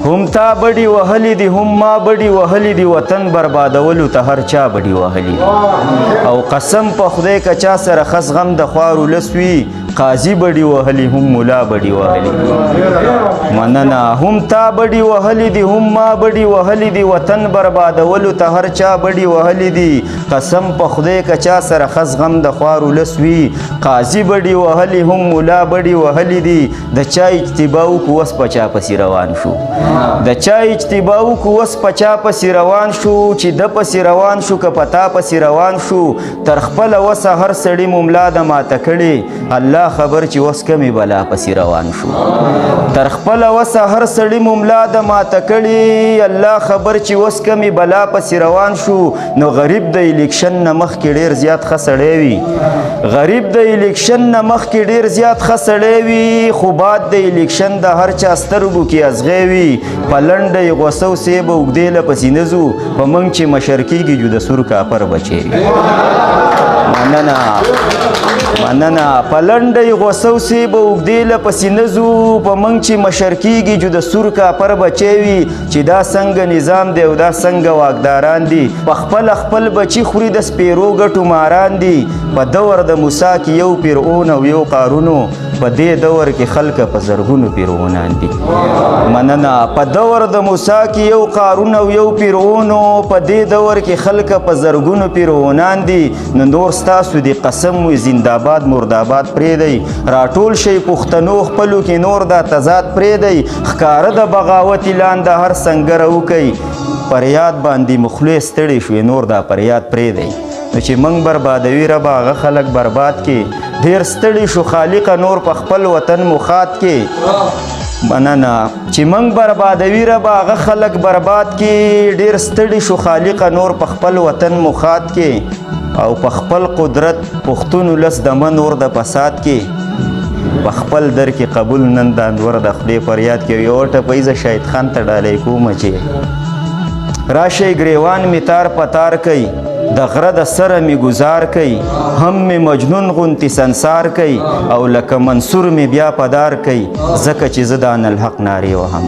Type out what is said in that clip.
هم تا بډي وهلي دي هم ما بډي وهلي دي وطن بربادولو ته هر چا بډي وهلي او قسم په خدای که چا سره خس غم د خوار ولس وي قاضي بډي وهلي هم ملا بډي وهلي مننه هم تا بډي وهلي دي هم ما بډي وهلي دي وطن بربادولو ته هر چا بډي وهلي دي قسم په خدای که چا سره خس غم د خوار ولس وي قاضي بډي وهلي هم ملا بډي وهلي دي د چا اجتبا وکړو اوس په چا پسې روان شو د چا اجتبا وکړو اوس په چا پسې روان شو چې د پسې روان شو که په تا پسې روان شو تر خپله وسه هر سړي مملا د ماته کړې الله خبر چې اوس کمې بلا پسې روان شو تر خپله وسه هر سړي مملا د ماته کړې الله خبر چې اوس کمې بلا پسې روان شو نو غریب د الیکشن نه مخکې ډېر زیات ښه سړی وي غریب د الیکشن نه مخکې ډېر زیات ښه سړی وي خو بعد د الیکشن د هر چا سترګو کې ازغی وي په لنډه یې غوسه و سیب اوږدې له پسې نه ځو په موږ چې مشر کېږي جو د سور کاپر بچی وي مننه په لنډه یې غوسه و سیب اوږدې له پسې نه ځو په موږ چې مشر کېږي جو د سور کاپر بچی وي چې دا څنګه نظام دی او دا څنګه واکداران دي په خپله خپل بچي خوري د سپیرو ګټو ماران دي په دور د موسی کې یو فرعون او یو قارونو په دې دور کې خلک په زرګونو فرعونان دي مننه په دور د موسی کې یو قارون او یو فرعونو په دې دور کې خلک په زرګونو فرعونان دي نو نور ستاسو دی قسم وي زنده‌باد مرده‌باد پرېږدئ راټول شئ پښتنو خپلو کې نور دا تضاد پرېږدئ ښکاره د بغاوت اعلان د هر سنګره وکئ پر یاد باندې مخلوې ستړې شوې نور دا پر یاد پرېږدئ نو چې موږ بربادوي ربه هغه خلک برباد کې ډېر ستړي شو خالقه نور په خپل وطن مخاط کې مننه چې موږ بربادوي ربه هغه خلک برباد کې ډېر ستړي شو خالقه نور په خپل وطن مخاط کې او په خپل قدرت پښتون ولس د من اور د فساد کې په خپل در کې قبول نن د انور د خدای فریاد کې یو ټپۍ زه شهید خان ته ډالۍ کوم چې راشئ ګریوان مې تار په تار کوي د غره د سره می گزار کوي هم می مجنون غونتی سنسار کوي او لکه منصور می بیا پدار کوي ځکه چې زه د انالحق نارې وهم